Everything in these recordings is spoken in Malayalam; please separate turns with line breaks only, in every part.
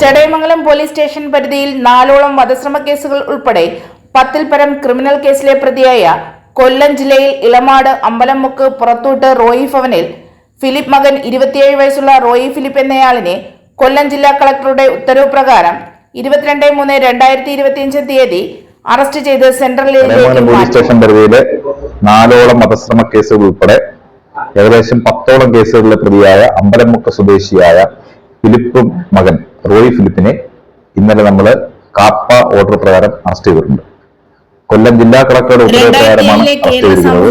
ചടയമംഗലം പോലീസ് സ്റ്റേഷൻ പരിധിയിൽ 4ഓളം വധശ്രമ കേസുകൾ ഉൾപ്പെടെ 10ൽ പരം ക്രിമിനൽ കേസിലെ പ്രതിയായ കൊല്ലം ജില്ലയിൽ ഇളമാട് അമ്പലമുക്ക് പുറത്തൂട്ട് റോയി ഭവനിൽ ഫിലിപ്പ് മകൻ 27 വയസ്സുള്ള റോയി ഫിലിപ്പ് എന്നയാളിനെ കൊല്ലം ജില്ലാ കളക്ടറുടെ ഉത്തരവ് പ്രകാരം 22/3/2025 തീയതി അറസ്റ്റ് ചെയ്ത് സെൻട്രൽ
പോലീസ് സ്റ്റേഷൻ പരിധിയിലെ 4ഓളം വധശ്രമ കേസുകൾ ഉൾപ്പെടെ ഏകദേശം 10ഓളം കേസുകളിലെ പ്രതിയായ അമ്പലമുക്ക് സ്വദേശിയായ ഫിലിപ്പ് മകൻ റോയി ഫിലിപ്പിനെ ഇന്നലെ നമ്മൾ കാപ്പ ഓർഡർ പ്രകാരം അറസ്റ്റ് ചെയ്തിട്ടുണ്ട്. കൊല്ലം ജില്ലാ കളക്ടറുടെ ഉത്തരവ് പ്രകാരമാണ് അറസ്റ്റ് ചെയ്തിരിക്കുന്നത്.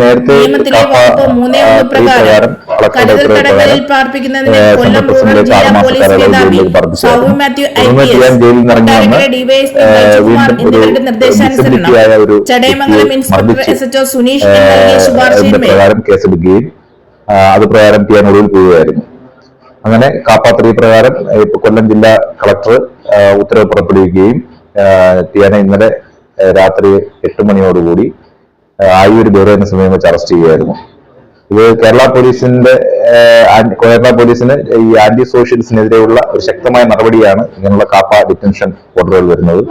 നേരത്തെ കേസെടുക്കുകയും അത് പ്രകാരം ടിയാൻ ഒളിവിൽ പോവുകയായിരുന്നു. അങ്ങനെ കാപ്പ 3 പ്രകാരം കൊല്ലം ജില്ലാ കളക്ടർ ഉത്തരവ് പുറപ്പെടുവിക്കുകയും ടിയാനെ ഇന്നലെ രാത്രി 8 മണിയോടുകൂടി ആയൂർ ബേറേനെ സമയം വെച്ച് അറസ്റ്റ് ചെയ്യുകയായിരുന്നു. ഇത് കേരള പോലീസിന് ഈ ആന്റി സോഷ്യൽസിനെതിരെയുള്ള ഒരു ശക്തമായ നടപടിയാണ് ഇങ്ങനെയുള്ള കാപ്പ ഡിറ്റൻഷൻ ഓർഡറുകൾ വരുന്നത്.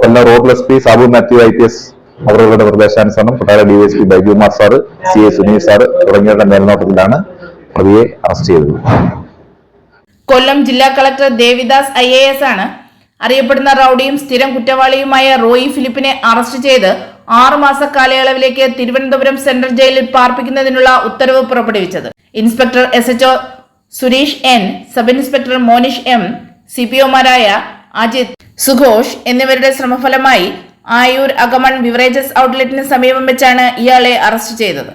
Kollam rural S P Sabu Mathew IPS അവരുടെ നിർദ്ദേശാനുസരണം Kottara DSP Baijukumar sir, CA Suneel sir തുടങ്ങിയവരുടെ മേൽനോട്ടത്തിലാണ് പ്രതിയെ അറസ്റ്റ് ചെയ്തത്.
കൊല്ലം ജില്ലാ കളക്ടർ ദേവിദാസ് IAS ആണ് അറിയപ്പെടുന്ന റൌഡിയും സ്ഥിരം കുറ്റവാളിയുമായ റോയി ഫിലിപ്പിനെ അറസ്റ്റ് ചെയ്ത് 6 മാസ കാലയളവിലേക്ക് തിരുവനന്തപുരം സെൻട്രൽ ജയിലിൽ പാർപ്പിക്കുന്നതിനുള്ള ഉത്തരവ് പുറപ്പെടുവിച്ചത്. Inspector SHO Suresh N, sub inspector Monish M, CPOമാരായ അജിത്, സുഘോഷ് എന്നിവരുടെ ശ്രമഫലമായി ആയൂർ അഗമൺ ബിവറേജസ് ഔട്ട്ലെറ്റിന് സമീപം വെച്ചാണ് ഇയാളെ അറസ്റ്റ് ചെയ്തത്.